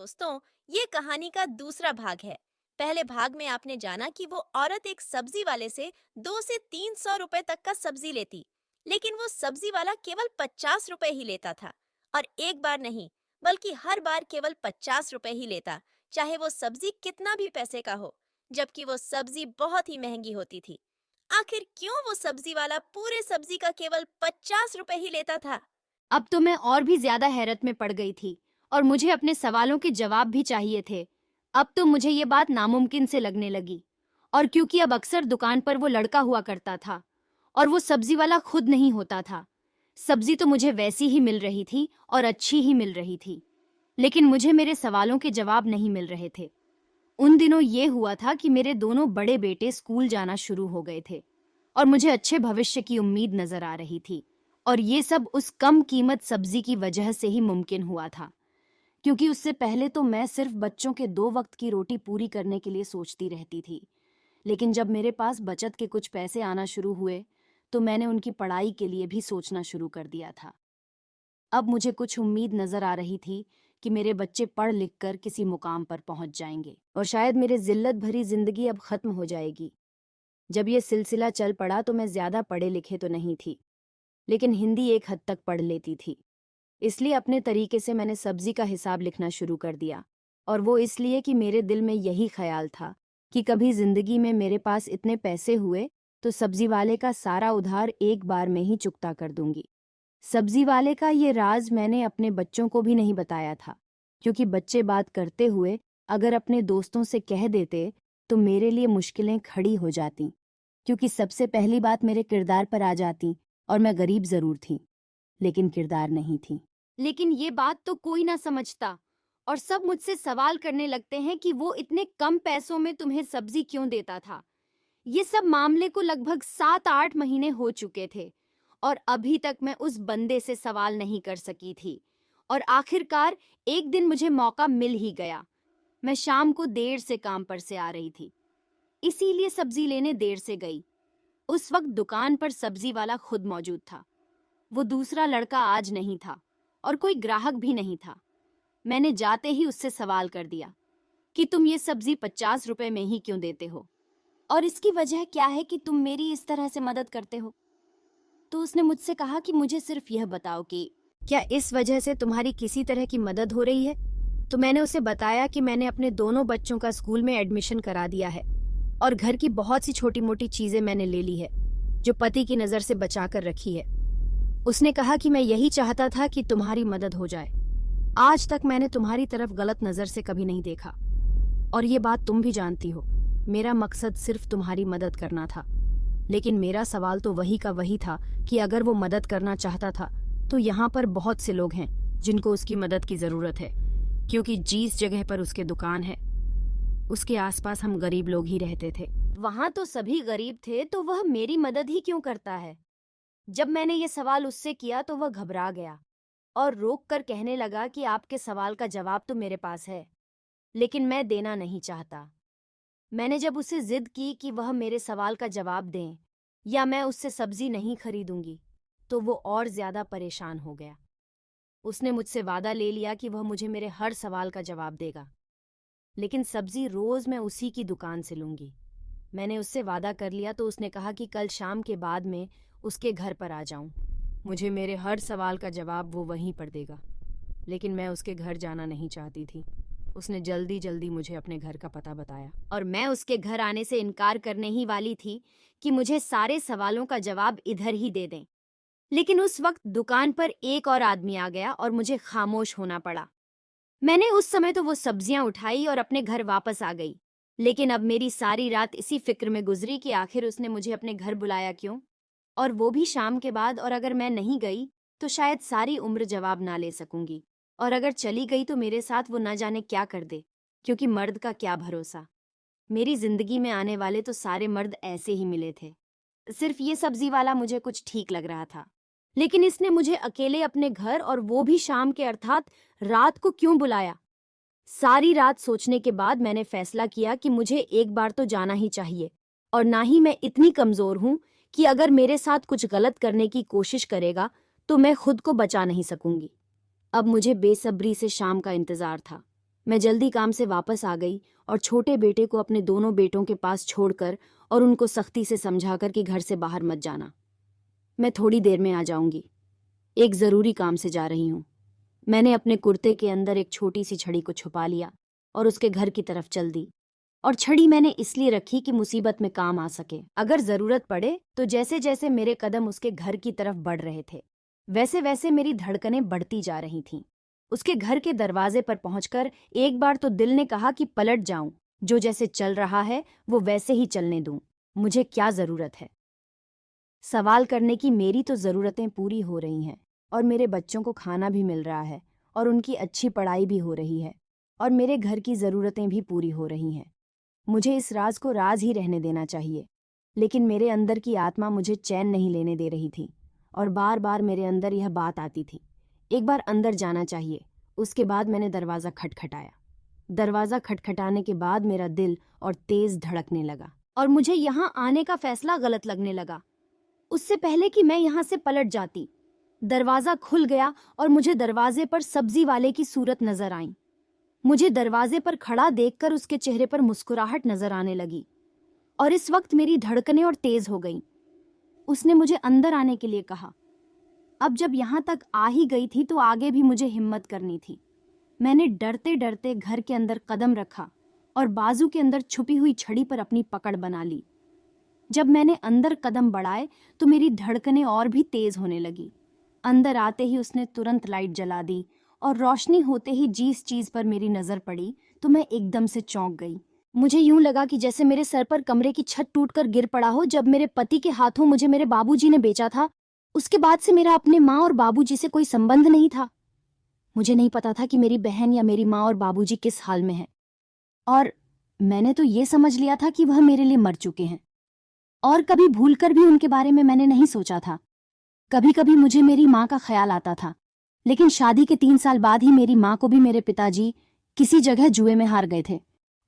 दोस्तों, ये कहानी का दूसरा भाग है। पहले भाग में आपने जाना कि वो औरत एक सब्जी वाले से 200 से 300 रुपए तक का सब्जी लेती, लेकिन वो सब्जी वाला केवल 50 रुपए ही लेता था। और एक बार नहीं, बल्कि हर बार केवल 50 रुपए ही लेता, चाहे वो सब्जी कितना भी पैसे का हो, जबकि वो सब्जी बहुत ही महंगी होती थी। आखिर क्यों वो सब्जी वाला पूरे सब्जी का केवल 50 रुपए ही लेता था? अब तो मैं और भी ज्यादा हैरत में पड़ गई थी और मुझे अपने सवालों के जवाब भी चाहिए थे। अब तो मुझे ये बात नामुमकिन से लगने लगी। और क्योंकि अब अक्सर दुकान पर वो लड़का हुआ करता था और वो सब्जी वाला खुद नहीं होता था। सब्जी तो मुझे वैसी ही मिल रही थी और अच्छी ही मिल रही थी, लेकिन मुझे मेरे सवालों के जवाब नहीं मिल रहे थे। उन दिनों ये हुआ था कि मेरे दोनों बड़े बेटे स्कूल जाना शुरू हो गए थे और मुझे अच्छे भविष्य की उम्मीद नजर आ रही थी। और ये सब उस कम कीमत सब्जी की वजह से ही मुमकिन हुआ था, क्योंकि उससे पहले तो मैं सिर्फ बच्चों के 2 वक्त की रोटी पूरी करने के लिए सोचती रहती थी। लेकिन जब मेरे पास बचत के कुछ पैसे आना शुरू हुए, तो मैंने उनकी पढ़ाई के लिए भी सोचना शुरू कर दिया था। अब मुझे कुछ उम्मीद नजर आ रही थी कि मेरे बच्चे पढ़ लिख कर किसी मुकाम पर पहुंच जाएंगे और शायद मेरी जिल्लत भरी जिंदगी अब खत्म हो जाएगी। जब ये सिलसिला चल पड़ा तो मैं ज्यादा पढ़े लिखे तो नहीं थी, लेकिन हिंदी एक हद तक पढ़ लेती थी। इसलिए अपने तरीके से मैंने सब्जी का हिसाब लिखना शुरू कर दिया, और वो इसलिए कि मेरे दिल में यही ख्याल था कि कभी जिंदगी में मेरे पास इतने पैसे हुए तो सब्जी वाले का सारा उधार एक बार में ही चुकता कर दूंगी। सब्जी वाले का ये राज मैंने अपने बच्चों को भी नहीं बताया था, क्योंकि बच्चे बात करते हुए अगर अपने दोस्तों से कह देते तो मेरे लिए मुश्किलें खड़ी हो जाती, क्योंकि सबसे पहली बात मेरे किरदार पर आ जाती। और मैं गरीब जरूर थी, लेकिन किरदार नहीं थी। लेकिन ये बात तो कोई ना समझता, और सब मुझसे सवाल करने लगते हैं कि वो इतने कम पैसों में तुम्हें सब्जी क्यों देता था। ये सब मामले को लगभग 7-8 महीने हो चुके थे और अभी तक मैं उस बंदे से सवाल नहीं कर सकी थी। और आखिरकार एक दिन मुझे मौका मिल ही गया। मैं शाम को देर से काम पर से आ रही थी, इसीलिए सब्जी लेने देर से गई। उस वक्त दुकान पर सब्जी वाला खुद मौजूद था। वो दूसरा लड़का आज नहीं था और कोई ग्राहक भी नहीं था। मैंने जाते ही उससे सवाल कर दिया कि तुम ये सब्जी 50 रुपए में ही क्यों देते हो, और इसकी वजह क्या है कि तुम मेरी इस तरह से मदद करते हो। तो उसने मुझसे कहा कि मुझे सिर्फ यह बताओ कि क्या इस वजह से तुम्हारी किसी तरह की मदद हो रही है। तो मैंने उसे बताया कि मैंने अपने दोनों बच्चों का स्कूल में एडमिशन करा दिया है और घर की बहुत सी छोटी मोटी चीजें मैंने ले ली है जो पति की नजर से बचा कर रखी है। उसने कहा कि मैं यही चाहता था कि तुम्हारी मदद हो जाए। आज तक मैंने तुम्हारी तरफ गलत नजर से कभी नहीं देखा, और ये बात तुम भी जानती हो। मेरा मकसद सिर्फ तुम्हारी मदद करना था। लेकिन मेरा सवाल तो वही का वही था कि अगर वो मदद करना चाहता था तो यहाँ पर बहुत से लोग हैं जिनको उसकी मदद की जरूरत है, क्योंकि जिस जगह पर उसके दुकान है उसके आसपास हम गरीब लोग ही रहते थे। वहां तो सभी गरीब थे, तो वह मेरी मदद ही क्यों करता है। जब मैंने ये सवाल उससे किया तो वह घबरा गया और रोक कर कहने लगा कि आपके सवाल का जवाब तो मेरे पास है, लेकिन मैं देना नहीं चाहता। मैंने जब उसे जिद की कि वह मेरे सवाल का जवाब दें या मैं उससे सब्जी नहीं खरीदूंगी, तो वो और ज्यादा परेशान हो गया। उसने मुझसे वादा ले लिया कि वह मुझे मेरे हर सवाल का जवाब देगा, लेकिन सब्जी रोज मैं उसी की दुकान से लूंगी। मैंने उससे वादा कर लिया तो उसने कहा कि कल शाम के बाद में उसके घर पर आ जाऊं। मुझे मेरे हर सवाल का जवाब वो वहीं पर देगा, लेकिन मैं उसके घर जाना नहीं चाहती थी। उसने जल्दी जल्दी मुझे अपने घर का पता बताया और मैं उसके घर आने से इनकार करने ही वाली थी कि मुझे सारे सवालों का जवाब इधर ही दे दें। लेकिन उस वक्त दुकान पर एक और आदमी आ गया और मुझे खामोश होना पड़ा। मैंने उस समय तो वो सब्जियां उठाई और अपने घर वापस आ गई, लेकिन अब मेरी सारी रात इसी फिक्र में गुजरी कि आखिर उसने मुझे अपने घर बुलाया क्यों, और वो भी शाम के बाद। और अगर मैं नहीं गई तो शायद सारी उम्र जवाब ना ले सकूंगी, और अगर चली गई तो मेरे साथ वो न जाने क्या कर दे, क्योंकि मर्द का क्या भरोसा। मेरी जिंदगी में आने वाले तो सारे मर्द ऐसे ही मिले थे। सिर्फ ये सब्जी वाला मुझे कुछ ठीक लग रहा था, लेकिन इसने मुझे अकेले अपने घर, और वो भी शाम के अर्थात रात को, क्यों बुलाया। सारी रात सोचने के बाद मैंने फैसला किया कि मुझे एक बार तो जाना ही चाहिए, और ना ही मैं इतनी कमजोर हूं कि अगर मेरे साथ कुछ गलत करने की कोशिश करेगा तो मैं खुद को बचा नहीं सकूंगी। अब मुझे बेसब्री से शाम का इंतजार था। मैं जल्दी काम से वापस आ गई और छोटे बेटे को अपने दोनों बेटों के पास छोड़कर और उनको सख्ती से समझाकर कि घर से बाहर मत जाना, मैं थोड़ी देर में आ जाऊंगी, एक ज़रूरी काम से जा रही हूँ। मैंने अपने कुर्ते के अंदर एक छोटी सी छड़ी को छुपा लिया और उसके घर की तरफ चल दी। और छड़ी मैंने इसलिए रखी कि मुसीबत में काम आ सके, अगर ज़रूरत पड़े तो। जैसे जैसे मेरे कदम उसके घर की तरफ बढ़ रहे थे, वैसे वैसे मेरी धड़कनें बढ़ती जा रही थीं। उसके घर के दरवाजे पर पहुंचकर एक बार तो दिल ने कहा कि पलट जाऊं, जो जैसे चल रहा है वो वैसे ही चलने दूं, मुझे क्या ज़रूरत है। सवाल करने की मेरी तो ज़रूरतें पूरी हो रही हैं और मेरे बच्चों को खाना भी मिल रहा है और उनकी अच्छी पढ़ाई भी हो रही है और मेरे घर की ज़रूरतें भी पूरी हो रही हैं। मुझे इस राज को राज ही रहने देना चाहिए, लेकिन मेरे अंदर की आत्मा मुझे चैन नहीं लेने दे रही थी और बार बार मेरे अंदर यह बात आती थी, एक बार अंदर जाना चाहिए। उसके बाद मैंने दरवाज़ा खटखटाया। दरवाज़ा खटखटाने के बाद मेरा दिल और तेज़ धड़कने लगा और मुझे यहाँ आने का फैसला गलत लगने लगा। उससे पहले कि मैं यहाँ से पलट जाती, दरवाज़ा खुल गया और मुझे दरवाजे पर सब्जी वाले की सूरत नजर आई। मुझे दरवाजे पर खड़ा देखकर उसके चेहरे पर मुस्कुराहट नजर आने लगी और इस वक्त मेरी धड़कनें और तेज हो गईं। उसने मुझे अंदर आने के लिए कहा। अब जब यहाँ तक आ ही गई थी तो आगे भी मुझे हिम्मत करनी थी। मैंने डरते डरते घर के अंदर कदम रखा और बाजू के अंदर छुपी हुई छड़ी पर अपनी पकड़ बना ली। जब मैंने अंदर कदम बढ़ाए तो मेरी धड़कनें और भी तेज होने लगी। अंदर आते ही उसने तुरंत लाइट जला दी और रोशनी होते ही जिस चीज पर मेरी नजर पड़ी तो मैं एकदम से चौंक गई। मुझे यूं लगा कि जैसे मेरे सर पर कमरे की छत टूटकर गिर पड़ा हो। जब मेरे पति के हाथों मुझे मेरे बाबूजी ने बेचा था, उसके बाद से मेरा अपने माँ और बाबूजी से कोई संबंध नहीं था। मुझे नहीं पता था कि मेरी बहन या मेरी माँ और बाबूजी किस हाल में हैं, और मैंने तो ये समझ लिया था कि वह मेरे लिए मर चुके हैं। और कभी भूलकर भी उनके बारे में मैंने नहीं सोचा था। कभी कभी मुझे मेरी माँ का ख्याल आता था, लेकिन शादी के 3 साल बाद ही मेरी माँ को भी मेरे पिताजी किसी जगह जुए में हार गए थे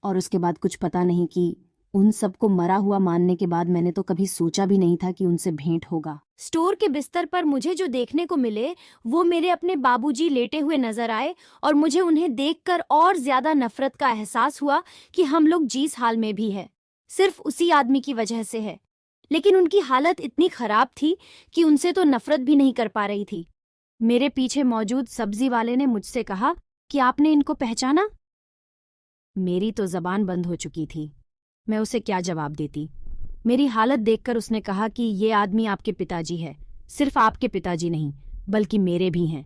और उसके बाद कुछ पता नहीं कि उन सबको मरा हुआ मानने के बाद मैंने तो कभी सोचा भी नहीं था कि उनसे भेंट होगा। स्टोर के बिस्तर पर मुझे जो देखने को मिले वो मेरे अपने बाबूजी लेटे हुए नजर आए और मुझे उन्हें देखकर और ज्यादा नफरत का एहसास हुआ कि हम लोग जिस हाल में भी है सिर्फ उसी आदमी की वजह से है। लेकिन उनकी हालत इतनी खराब थी कि उनसे तो नफरत भी नहीं कर पा रही थी। मेरे पीछे मौजूद सब्जी वाले ने मुझसे कहा कि आपने इनको पहचाना? मेरी तो जबान बंद हो चुकी थी। मैं उसे क्या जवाब देती। मेरी हालत देखकर उसने कहा कि ये आदमी आपके पिताजी है। सिर्फ आपके पिताजी नहीं बल्कि मेरे भी हैं।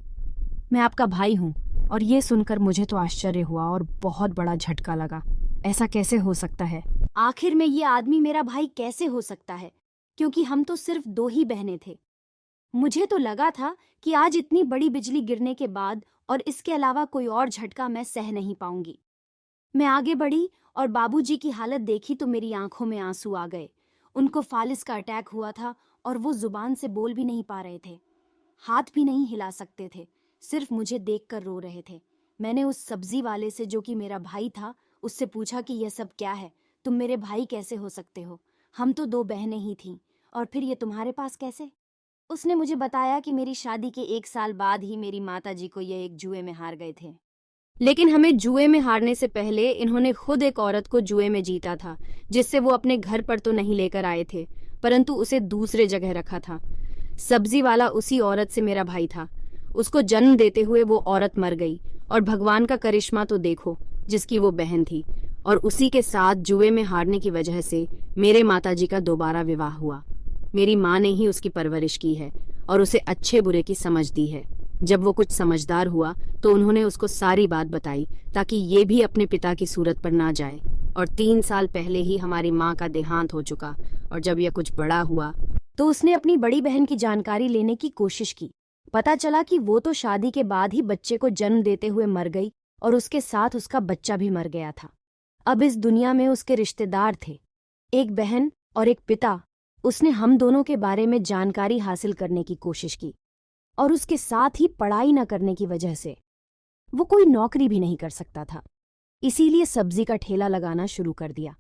मैं आपका भाई हूँ। और ये सुनकर मुझे तो आश्चर्य हुआ और बहुत बड़ा झटका लगा। ऐसा कैसे हो सकता है? आखिर में ये आदमी मेरा भाई कैसे हो सकता है, क्योंकि हम तो सिर्फ 2 ही बहनें थे। मुझे तो लगा था कि आज इतनी बड़ी बिजली गिरने के बाद और इसके अलावा कोई और झटका मैं सह नहीं पाऊंगी। मैं आगे बढ़ी और बाबूजी की हालत देखी तो मेरी आंखों में आंसू आ गए। उनको फालिस का अटैक हुआ था और वो जुबान से बोल भी नहीं पा रहे थे, हाथ भी नहीं हिला सकते थे, सिर्फ मुझे देखकर रो रहे थे। मैंने उस सब्जी वाले से, जो कि मेरा भाई था, उससे पूछा कि यह सब क्या है? तुम मेरे भाई कैसे हो सकते हो? हम तो 2 बहनें ही थीं, और फिर ये तुम्हारे पास कैसे? उसने मुझे बताया कि मेरी शादी के 1 साल बाद ही मेरी माताजी को ये एक जुए में हार गए थे। लेकिन हमें जुए में हारने से पहले इन्होंने खुद एक औरत को जुए में जीता था, जिससे वो अपने घर पर तो नहीं लेकर आए थे, परंतु उसे दूसरे जगह रखा था। सब्जी वाला उसी औरत से मेरा भाई था। उसको जन्म देते हुए वो औरत मर गई, और भगवान का करिश्मा तो देखो, जिसकी वो बहन थी, और उसी के साथ जुए में हारने की वजह से मेरे माताजी का दोबारा विवाह हुआ। मेरी माँ ने ही उसकी परवरिश की है और उसे अच्छे बुरे की समझ दी है। जब वो कुछ समझदार हुआ तो उन्होंने उसको सारी बात बताई, ताकि ये भी अपने पिता की सूरत पर ना जाए। और 3 साल पहले ही हमारी माँ का देहांत हो चुका, और जब यह कुछ बड़ा हुआ तो उसने अपनी बड़ी बहन की जानकारी लेने की कोशिश की। पता चला कि वो तो शादी के बाद ही बच्चे को जन्म देते हुए मर गई, और उसके साथ उसका बच्चा भी मर गया था। अब इस दुनिया में उसके रिश्तेदार थे, एक बहन और एक पिता। उसने हम दोनों के बारे में जानकारी हासिल करने की कोशिश की, और उसके साथ ही पढ़ाई न करने की वजह से वो कोई नौकरी भी नहीं कर सकता था, इसीलिए सब्जी का ठेला लगाना शुरू कर दिया।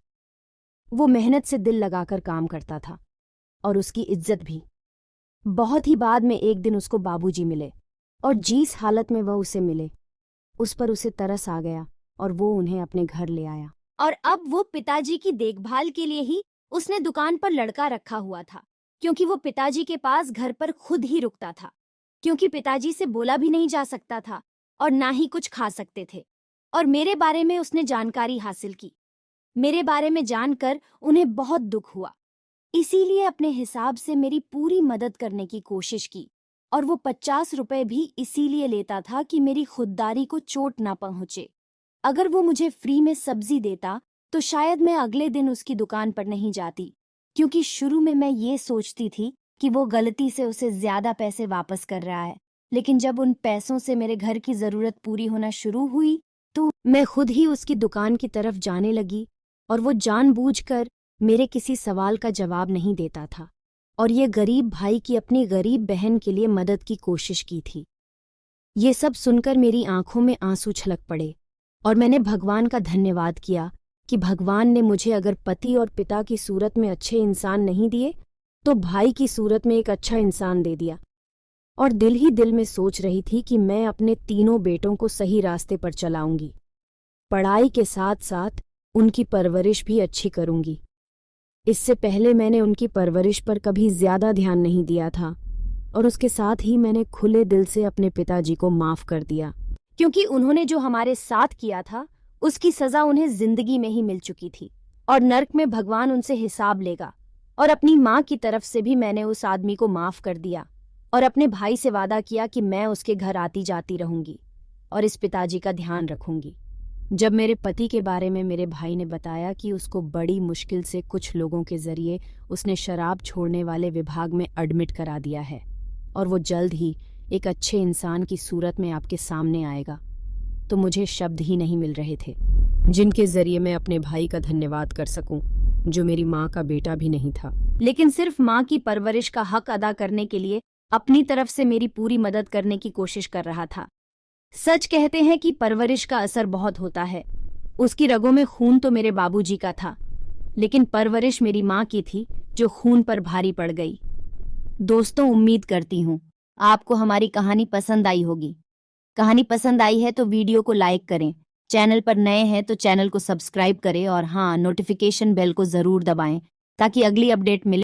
वो मेहनत से दिल लगाकर काम करता था, और उसकी इज्जत भी। बहुत ही बाद में एक दिन उसको बाबूजी मिले, और जिस हालत में वह उसे मिले उस पर उसे तरस आ गया और वो उन्हें अपने घर ले आया। और अब वो पिताजी की देखभाल के लिए ही उसने दुकान पर लड़का रखा हुआ था, क्योंकि वो पिताजी के पास घर पर खुद ही रुकता था, क्योंकि पिताजी से बोला भी नहीं जा सकता था और ना ही कुछ खा सकते थे। और मेरे बारे में उसने जानकारी हासिल की। मेरे बारे में जानकर उन्हें बहुत दुख हुआ, इसीलिए अपने हिसाब से मेरी पूरी मदद करने की कोशिश की। और वो 50 रुपए भी इसीलिए लेता था कि मेरी खुददारी को चोट ना पहुंचे। अगर वो मुझे फ्री में सब्जी देता तो शायद मैं अगले दिन उसकी दुकान पर नहीं जाती, क्योंकि शुरू में मैं ये सोचती थी कि वो गलती से उसे ज्यादा पैसे वापस कर रहा है। लेकिन जब उन पैसों से मेरे घर की जरूरत पूरी होना शुरू हुई तो मैं खुद ही उसकी दुकान की तरफ जाने लगी, और वो जानबूझकर मेरे किसी सवाल का जवाब नहीं देता था और ये गरीब भाई की अपनी गरीब बहन के लिए मदद की कोशिश की थी। ये सब सुनकर मेरी आंखों में आंसू छलक पड़े और मैंने भगवान का धन्यवाद किया कि भगवान ने मुझे अगर पति और पिता की सूरत में अच्छे इंसान नहीं दिए तो भाई की सूरत में एक अच्छा इंसान दे दिया। और दिल ही दिल में सोच रही थी कि मैं अपने तीनों बेटों को सही रास्ते पर चलाऊंगी, पढ़ाई के साथ साथ उनकी परवरिश भी अच्छी करूंगी। इससे पहले मैंने उनकी परवरिश पर कभी ज्यादा ध्यान नहीं दिया था और उसके साथ ही मैंने खुले दिल से अपने पिताजी को माफ कर दिया, क्योंकि उन्होंने जो हमारे साथ किया था उसकी सजा उन्हें जिंदगी में ही मिल चुकी थी और नर्क में भगवान उनसे हिसाब लेगा। और अपनी माँ की तरफ से भी मैंने उस आदमी को माफ कर दिया और अपने भाई से वादा किया कि मैं उसके घर आती जाती रहूंगी और इस पिताजी का ध्यान रखूंगी। जब मेरे पति के बारे में मेरे भाई ने बताया कि उसको बड़ी मुश्किल से कुछ लोगों के जरिए उसने शराब छोड़ने वाले विभाग में एडमिट करा दिया है और वो जल्द ही एक अच्छे इंसान की सूरत में आपके सामने आएगा, तो मुझे शब्द ही नहीं मिल रहे थे जिनके जरिए मैं अपने भाई का धन्यवाद कर सकूं, जो मेरी माँ का बेटा भी नहीं था, लेकिन सिर्फ माँ की परवरिश का हक अदा करने के लिए अपनी तरफ से मेरी पूरी मदद करने की कोशिश कर रहा था। सच कहते हैं कि परवरिश का असर बहुत होता है। उसकी रगों में खून तो मेरे बाबूजी का था, लेकिन परवरिश मेरी माँ की थी जो खून पर भारी पड़ गई। दोस्तों, उम्मीद करती हूँ आपको हमारी कहानी पसंद आई होगी। कहानी पसंद आई है तो वीडियो को लाइक करें, चैनल पर नए हैं तो चैनल को सब्सक्राइब करें और हाँ, नोटिफिकेशन बेल को जरूर दबाएं ताकि अगली अपडेट मिले।